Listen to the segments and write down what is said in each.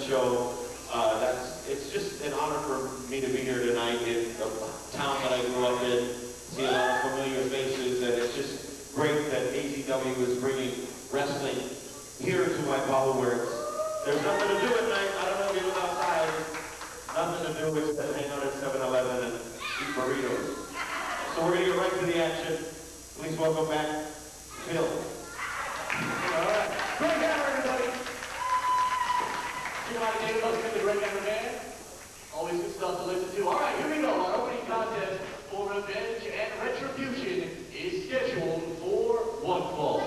show. It's just an honor for me to be here tonight in the town that I grew up in. See a lot of familiar faces, and it's just great that Azwtv is bringing wrestling here to my Waipahu where there's nothing to do at night. I don't know if you live outside. Nothing to do except hang out at 7-Eleven and eat burritos. So we're going to get right to the action. Please welcome back Phil. All right. Great hammer, everybody. You might have listening to the Great Hammer Band. Always good stuff to listen to. All right, here we go. Our opening contest for Revenge and Retribution is scheduled for one fall.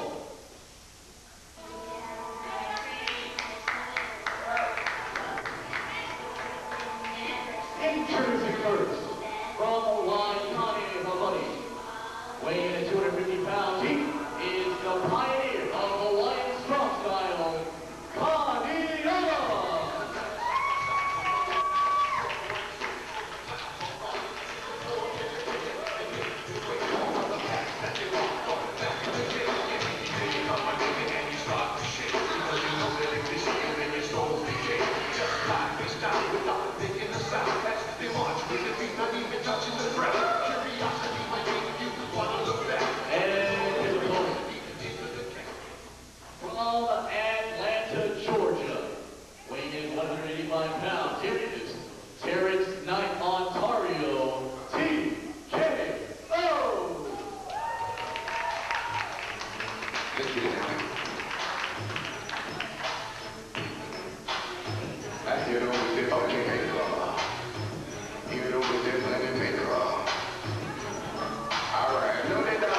Introducing first, from Kaniala, weighing at 250 pounds, he is the pioneer of Hawaiian strong style, Kaniala. Terrance, Ontario, TKO! I hear them with their fucking head raw. Hear them with their fucking head raw. Alright, no they don't.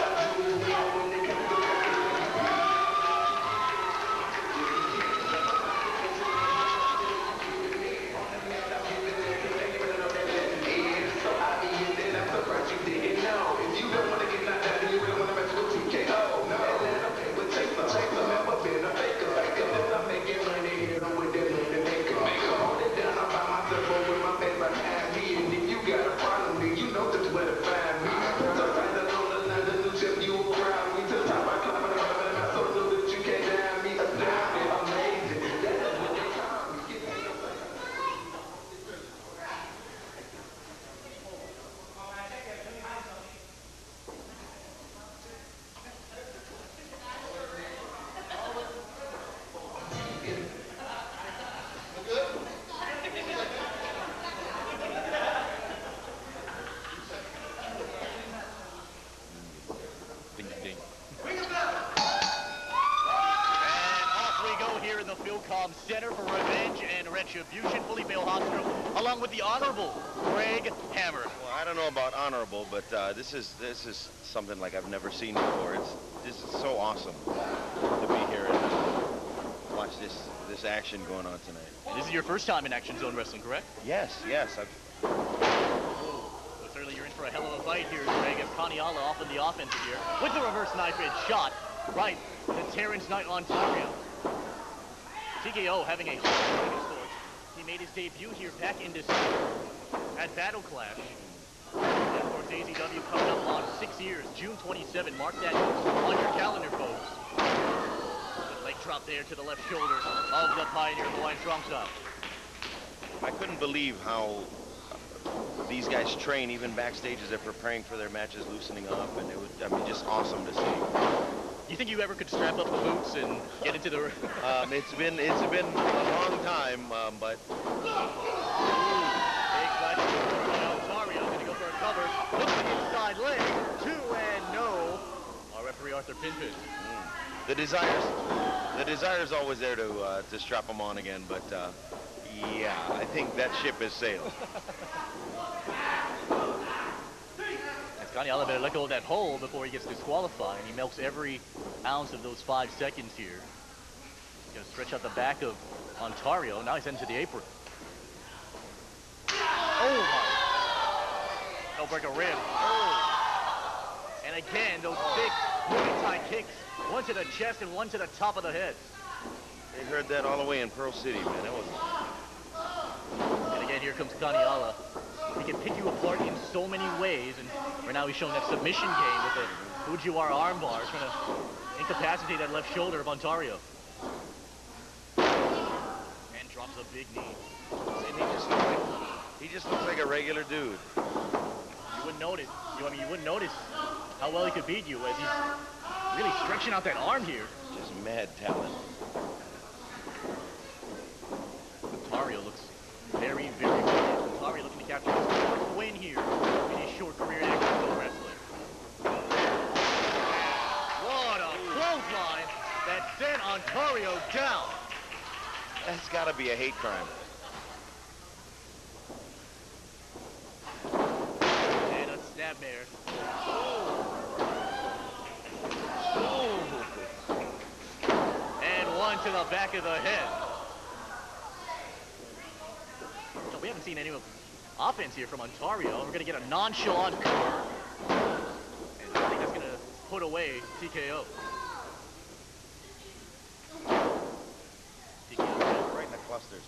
Center for Revenge and Retribution, Felipe Ojastro, along with the Honorable Gregg Hammer. Well, I don't know about honorable, but this is something like I've never seen before. This is so awesome to be here and watch this action going on tonight. And this is your first time in Action Zone Wrestling, correct? Yes. Well, certainly you're in for a hell of a fight here, Gregg, as Kaniala off in the offensive here with the reverse knife edge shot right to Terrance Ontario. TKO having a hard sword. He made his debut here back in December at Battle Clash. And of course, Azwtv coming up on 6 years, June 27. Mark that on your calendar, folks. The leg drop there to the left shoulder of the pioneer Hawaiian strong style. I couldn't believe how these guys train even backstage as they're preparing for their matches, loosening up, and it was, I mean, just awesome to see. You think you ever could strap up the boots and get into the... It's been a long time, but... Big flash by Ontario, gonna go for a cover. Looks the inside leg, 2 and no. Our referee Arthur Pinpin. The desire's always there to strap them on again, but yeah, I think that ship has sailed. Kaniala better let go of that hole before he gets disqualified. He milks every ounce of those 5 seconds here. He's going to stretch out the back of Ontario. Now he's heading to the apron. Oh my! No break a rib. Oh! And again, those big moving tie kicks. One to the chest and one to the top of the head. They heard that all the way in Pearl City, man. That was... And again, here comes Kaniala. He can pick you apart in so many ways, and right now he's showing that submission game with the Fujiwara armbar. He's trying to incapacitate that left shoulder of Ontario. And Drops a big knee. And he just looks like a regular dude. You wouldn't notice. You wouldn't notice how well he could beat you as he's really stretching out that arm here. Just mad talent. Ontario looks very, very good. Ontario looking to capture his fourth win here in his short career in Pro Wrestling. What a clothesline that sent Ontario down. That's got to be a hate crime. And a snapmare. Oh. And one to the back of the head. So we haven't seen any offense here from Ontario. We're going to get a nonchalant cover. And I think that's going to put away TKO. Right in the clusters.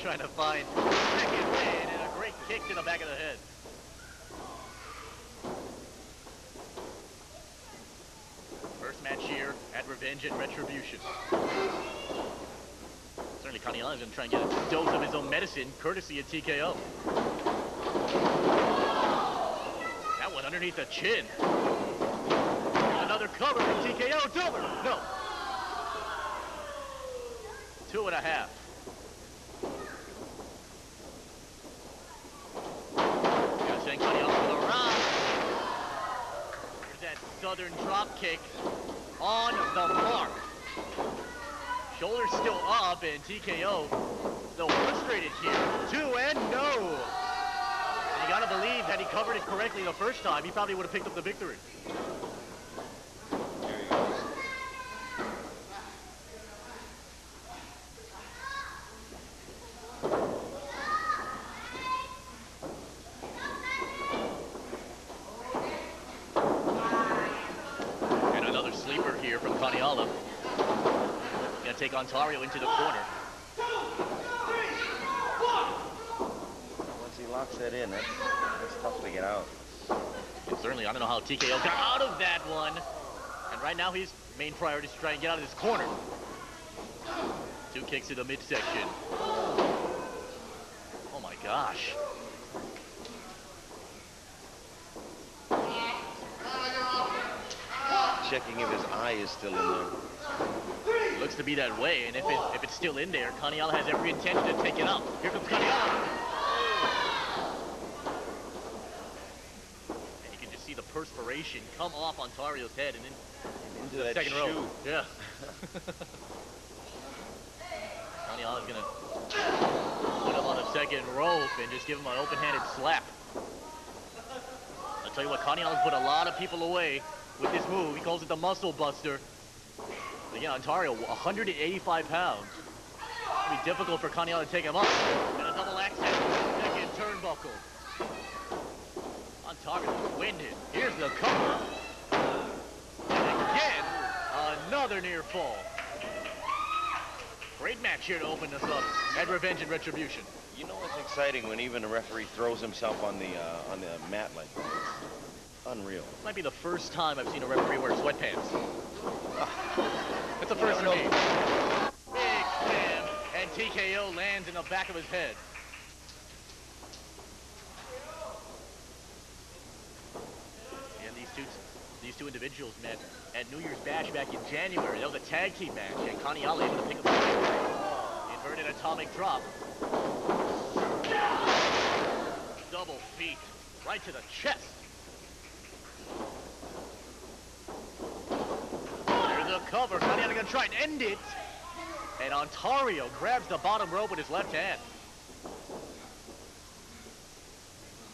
Trying to find second win and a great kick to the back of the head. First match here at Revenge and Retribution. Certainly Kaniala is going to try and get a dose of his own medicine, courtesy of TKO. That one underneath the chin. Here's another cover from TKO. Double. No. 2.5. Kaniala for the round. Here's that southern drop kick on the mark. Shoulders still up, and TKO still frustrated here. 2 and no. And you gotta believe had he covered it correctly the first time, he probably would have picked up the victory. There he goes. And another sleeper here from Kaniala. Gonna take Ontario into the corner. Once he locks that in, that's tough to get out. And certainly, I don't know how TKO got out of that one. And right now, his main priority is to try and get out of this corner. 2 kicks to the midsection. Oh my gosh. Checking if his eye is still in there. Looks to be that way, and if it's still in there, Kaniala has every intention to take it out. Here comes Kaniala. And you can just see the perspiration come off Ontario's head and then Into that second shoe. row. Yeah. Kaniala's gonna put him on the second rope and just give him an open-handed slap. I'll tell you what, Kaniala's put a lot of people away with this move. He calls it the muscle buster. Again, Ontario, 185 pounds. It'll be difficult for Kaniala to take him up. And a double accent, second turnbuckle. Ontario's winded. Here's the cover. And again, another near fall. Great match here to open us up at Revenge and Retribution. You know what's exciting when even a referee throws himself on the mat like that? Unreal. Might be the first time I've seen a referee wear sweatpants. It's a first for me. Big slam, and TKO lands in the back of his head. And these two individuals met at New Year's Bash back in January. That was a tag team match, and Kaniala able to pick up the victory. Inverted atomic drop. Double feet right to the chest. There's a cover. Kaniala gonna try and end it. And Ontario grabs the bottom rope with his left hand.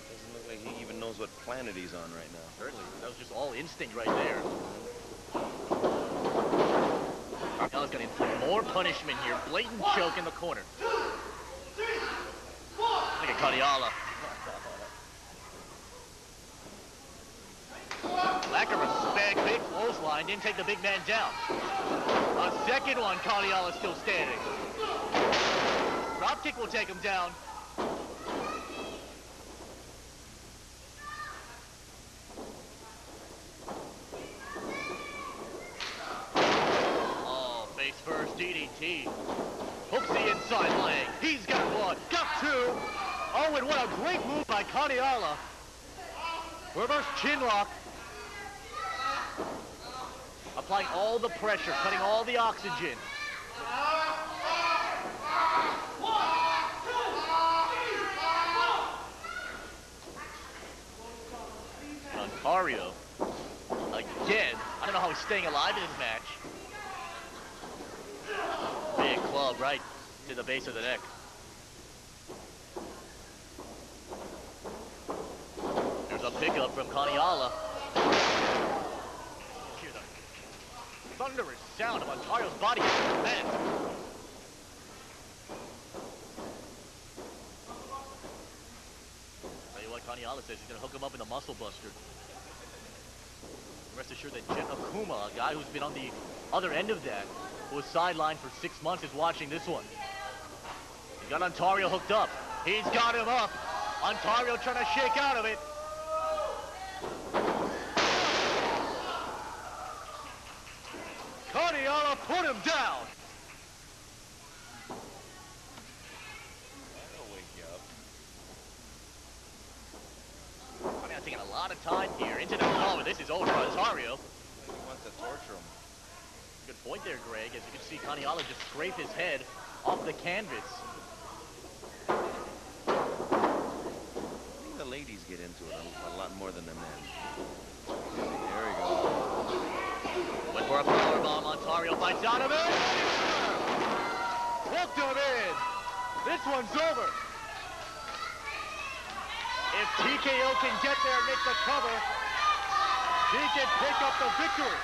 Doesn't look like he even knows what planet he's on right now. Certainly, that was just all instinct right there. Kaniala's gonna inflict more punishment here. Blatant choke in the corner. Look at Kaniala. Lack of respect, big clothesline, didn't take the big man down. A second one, Kaniala still standing. Drop kick will take him down. Oh, face first DDT. Hooks the inside one. Got two. Oh, and what a great move by Kaniala. Reverse chin lock. Applying all the pressure, cutting all the oxygen. Ontario, again, I don't know how he's staying alive in this match. Big club right to the base of the neck. There's a pickup from Kaniala. Hear the thunderous sound of Ontario's body hitting the mat. Tell you what, Kaniala says he's going to hook him up in the muscle buster. Rest assured that Jet Akuma, a guy who's been on the other end of that, who was sidelined for 6 months, is watching this one. He's got Ontario hooked up. He's got him up. Ontario trying to shake out of it. Kaniala put him down. That'll wake you up. Kaniala taking a lot of time here into the oh, this is over for Ontario. He wants to torture him. Good point there, Greg. As you can see, Kaniala just scrape his head off the canvas. I think the ladies get into it a lot more than the men. There we go. Went for a powerbomb. Ontario fights out of it. Hooked him in. This one's over. If TKO can get there and make the cover, he can pick up the victory.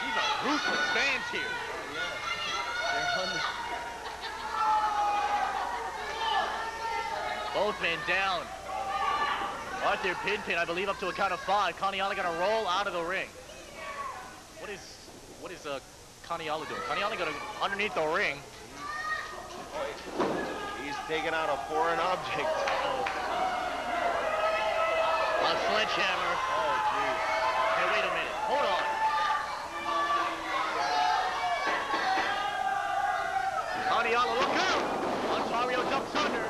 These are ruthless fans here. Both men down. Right there, pin, I believe, up to a count of 5. Kaniala gonna roll out of the ring. What is Kaniala doing? Kaniala gonna underneath the ring. He's taking out a foreign object. A sledgehammer. Oh, geez. Hey, wait a minute. Hold on. Kaniala, look out! Ontario ducks under.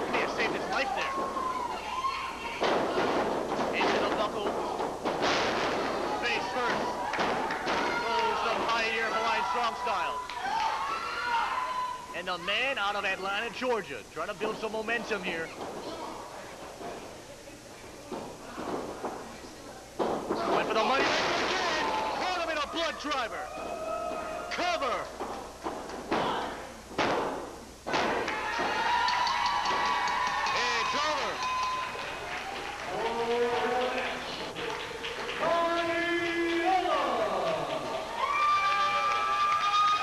He may have saved his life there. Into the buckle. Face first. Goes the Pioneer Hawaiian Strong Style. And the man out of Atlanta, Georgia, trying to build some momentum here. Went for the money again. Caught him in a blood driver. Cover. It's over.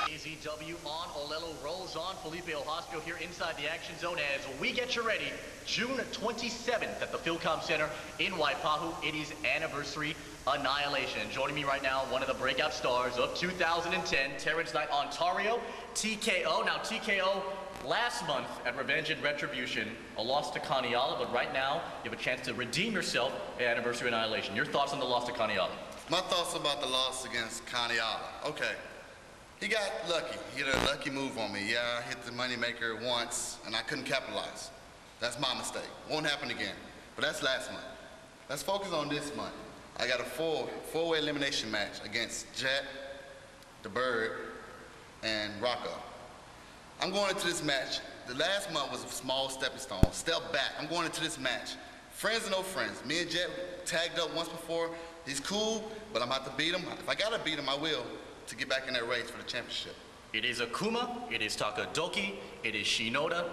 AZW on. Olelo rolls on. Felipe Ojastro here inside the action zone as we get you ready. June 27th at the Philcom Center in Waipahu. It is Anniversary Annihilation. And joining me right now, one of the breakout stars of 2010, Terrance Night, Ontario, TKO. Now TKO last month at Revenge and Retribution, a loss to Kaniala, but right now you have a chance to redeem yourself at Anniversary Annihilation. Your thoughts on the loss to Kaniala? My thoughts about the loss against Kaniala. Okay. He got lucky. He had a lucky move on me. Yeah, I hit the moneymaker once, and I couldn't capitalize. That's my mistake. Won't happen again. But that's last month. Let's focus on this month. I got a four-way elimination match against Jet, the Bird, and Rocco. I'm going into this match. The last month was a small stepping stone. Step back. I'm going into this match. Friends or no friends. Me and Jet tagged up once before. He's cool, but I'm about to beat him. If I got to beat him, I will, to get back in that race for the championship. It is Akuma, it is Takadoki, it is Shinoda,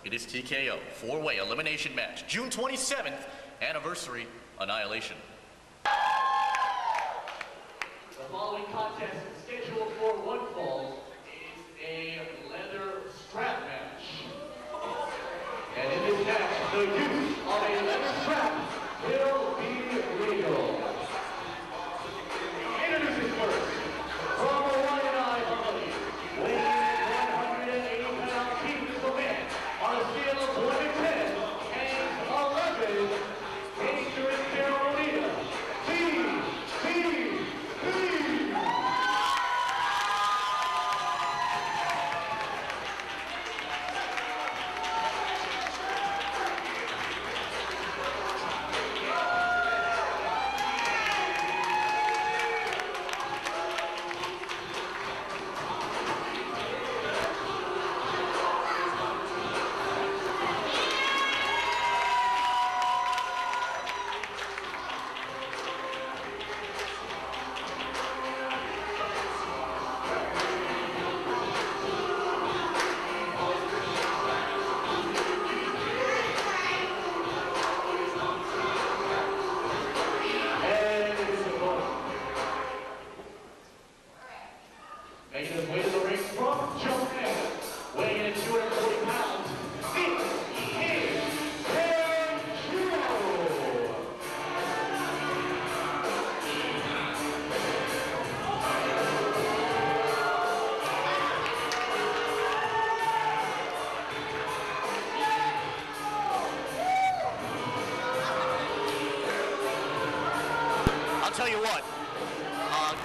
it is TKO. Four-way elimination match. June 27th, Anniversary Annihilation. The following contest scheduled for one fall is a leather strap match. And in this match, the use of a leather strap will be legal. Introducing first, from the one and I believe, weighing 180 pounds, keeping this man on a scale of 1 to 10, and 11, dangerous Carolina.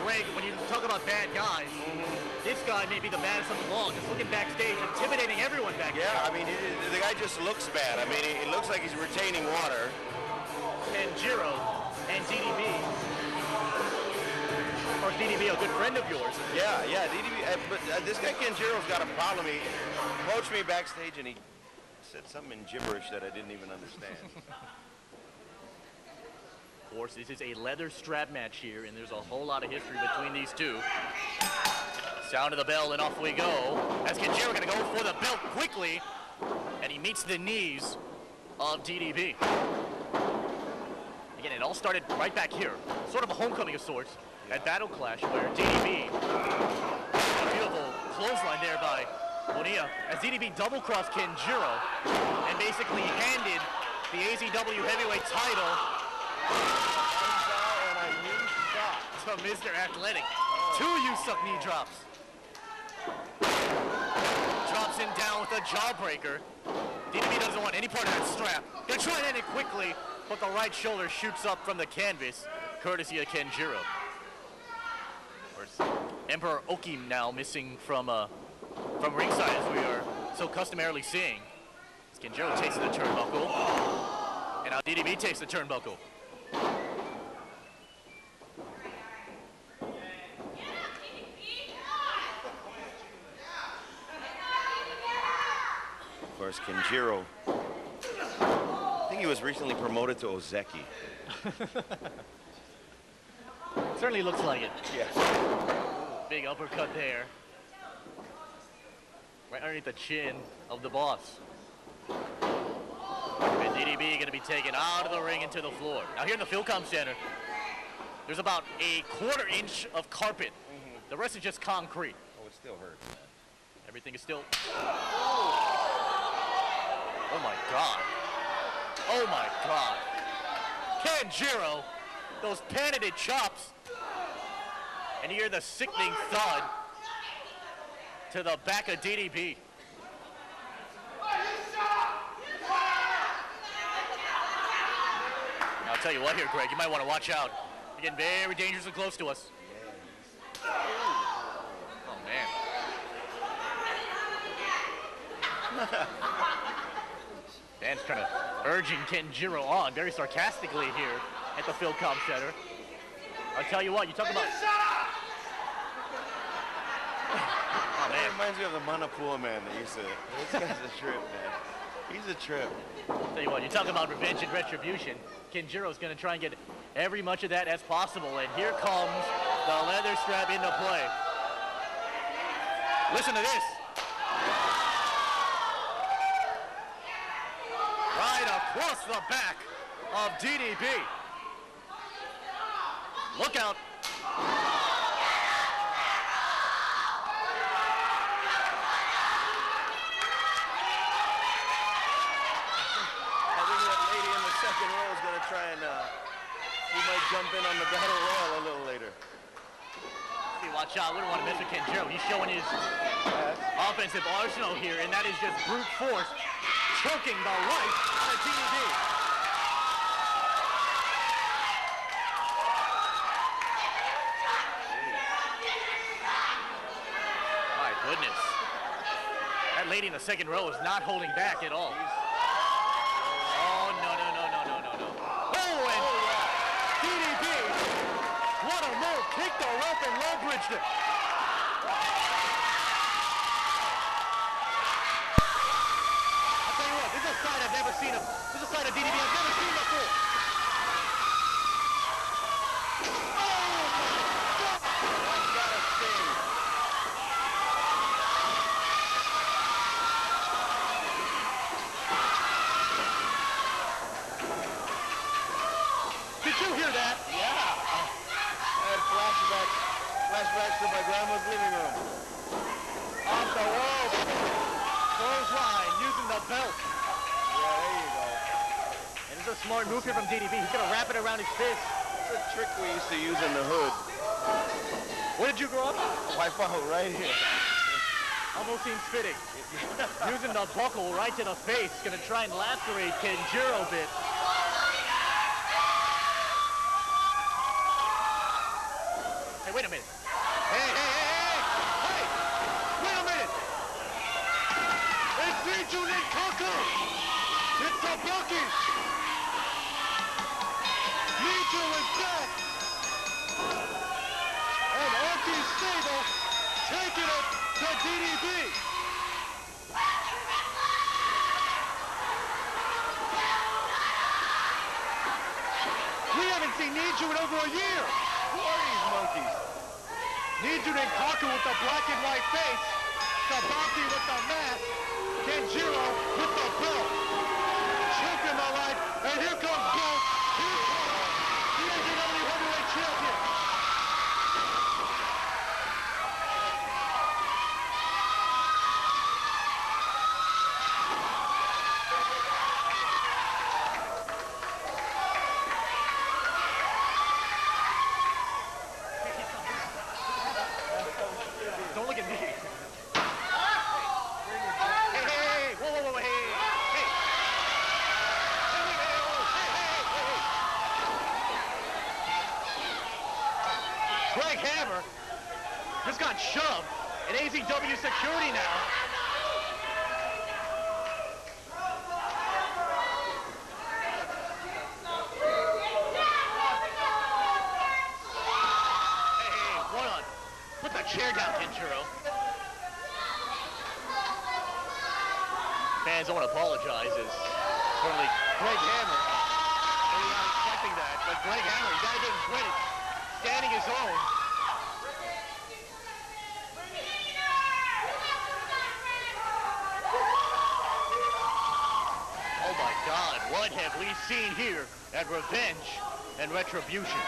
Gregg, when you talk about bad guys, this guy may be the baddest of them all. Just looking backstage, intimidating everyone back there. Yeah, I mean, the guy just looks bad. I mean, it looks like he's retaining water. Kenjiro and DDB. Of course, DDB, a good friend of yours. Yeah, DDB. But this guy Kenjiro's got a problem. He approached me backstage and he said something in gibberish that I didn't even understand. Of course, this is a leather strap match here, and there's a whole lot of history between these two. Sound of the bell, and off we go. As Kenjiro gonna go for the belt quickly, and he meets the knees of DDB. Again, it all started right back here. Sort of a homecoming of sorts at Battle Clash, where DDB, a beautiful clothesline there by Bonilla, as DDB double-crossed Kenjiro, and basically handed the AZW heavyweight title to Mr. Athletic. Two use-up knee drops. Drops him down with a jawbreaker. DDB doesn't want any part of that strap. Gonna try and end it quickly, but the right shoulder shoots up from the canvas, courtesy of Kenjiro. Of course, Emperor Oki now missing from ringside, as we are so customarily seeing. As Kenjiro takes the turnbuckle, and now DDB takes the turnbuckle. Of course, Kenjiro, I think he was recently promoted to Ozeki. Certainly looks like it. Yes. Big uppercut there. Right underneath the chin of the boss. And DDB gonna be taken out of the ring into the floor. Now here in the Philcom Center, there's about a quarter-inch of carpet. The rest is just concrete. Oh, it still hurts. Everything is still... Oh my God. Oh my God. Kenjiro, those patented chops. And you hear the sickening thud to the back of DDB. I'll tell you what here, Gregg, you might want to watch out. You're getting very dangerously close to us. Oh, man. Dan's kind of urging Kenjiro on very sarcastically here at the Philcom Center. I'll tell you what, you talk about... Oh, man. That reminds me of the Manapua man that used to... This guy's a trip, man. He's a trip. I'll tell you what, you talk about revenge and retribution. Kenjiro's going to try and get every much of that as possible. And here comes the leather strap into play. Listen to this. Right across the back of DDB. Look out. Try and he might jump in on the battle royal a little later. See, watch out, we don't want to mess with Kenjiro. He's showing his offensive arsenal here, and that is just brute force, choking the right out of DDB. My goodness. That lady in the second row is not holding back at all. Oh, no, no, no, no, no, no, no. Oh, and DDB, what a move, kicked the rope and low bridged it. I'll tell you what, this is a side I've never seen of, this is a side of DDB I've never seen before. Flashbacks to my grandma's living room. Off the rope. Clothesline using the belt. Yeah, there you go. And it's a smart move here from DDB. He's going to wrap it around his fist. It's a trick we used to use in the hood. Where did you grow up? Wipe out right here. Almost seems fitting. Using the buckle right to the face. Going to try and lacerate Kenjiro a bit. wait a minute. Hey! Wait a minute! It's Niju Ninkaku! It's Tabuki! Niju is back! And Oki Stable taking it to DDB! We haven't seen Niju in over a year! Who are these monkeys? Niju Ninkaku with the black and white face, Tabuki with the mask, Kenjiro with the belt. Choking the light, and here comes Gold. Here's the AZW Heavyweight Champion. Don't look at me. Hey, whoa, hey. Gregg Hammer just got shoved in AZW security now. Hey, hold on. Put the chair down, Kenjiro. Fans, I want to apologize. Is certainly Gregg Hammer. Maybe not expecting that, but Gregg Hammer, he's got to get his credit. Standing his own. Oh my God, what have we seen here at Revenge and Retribution?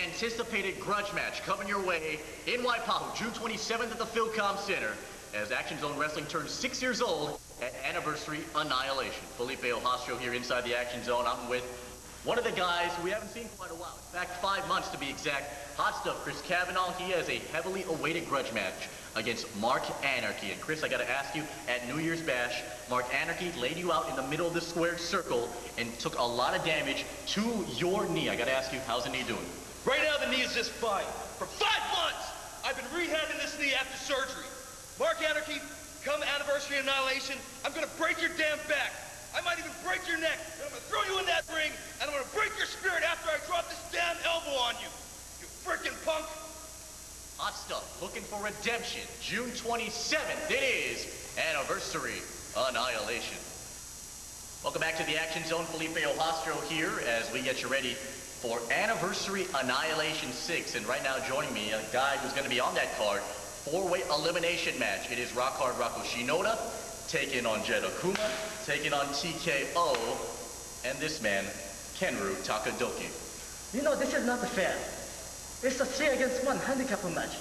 Anticipated grudge match coming your way in Waipahu, June 27th at the Philcom Center, as Action Zone Wrestling turns 6 years old at Anniversary Annihilation. Felipe Ojastro here inside the Action Zone. I'm with one of the guys who we haven't seen in quite a while. In fact, 5 months to be exact. Hot stuff, Chris Cavanaugh. He has a heavily awaited grudge match against Mark Anarchy. And Chris, I gotta ask you, at New Year's Bash, Mark Anarchy laid you out in the middle of the squared circle and took a lot of damage to your knee. I gotta ask you, how's the knee doing? Right now, the knee is just fine. For 5 months, I've been rehabbing this knee after surgery. Mark Anarchy, come Anniversary Annihilation, I'm gonna break your damn back. I might even break your neck, and I'm gonna throw you in that ring, and I'm gonna break your spirit after I drop this damn elbow on you. You frickin' punk. Hot stuff, looking for redemption. June 27th, it is Anniversary Annihilation. Welcome back to the Action Zone. Felipe Ojastro here as we get you ready for Anniversary Annihilation 6. And right now joining me, a guy who's going to be on that card, 4-way elimination match. It is Rock Hard Rocco Shinoda taking on Jed Okuma, taking on TKO, and this man, Kenryu Takadoki. You know, this is not fair. It's a 3 against 1 handicap match.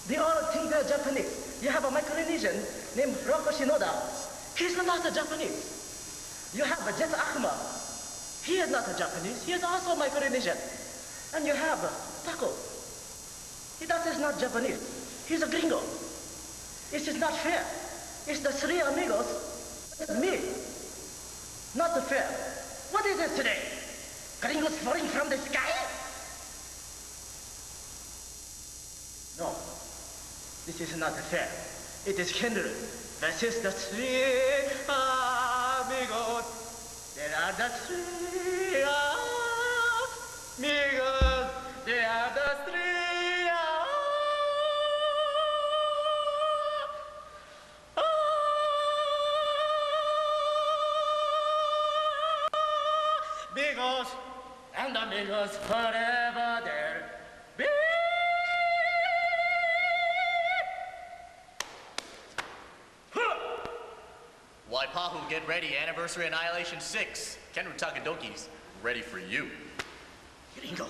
They all think they're Japanese. You have a Micronesian named Rocco Shinoda. He's not a Japanese. You have a Jet Akuma. He is not a Japanese. He is also Micronesian. And you have Taco. That is not Japanese. He's a gringo. It is not fair. It's the 3 amigos. It's me. Not fair. What is it today? Gringos falling from the sky? No. This is not fair. It is Kenryu versus the 3 amigos. There are the 3 amigos. They are the 3 amigos. And amigos forever there be. Waipahu, get ready. Anniversary Annihilation 6. Kenryu Takadoki's ready for you. Gringo.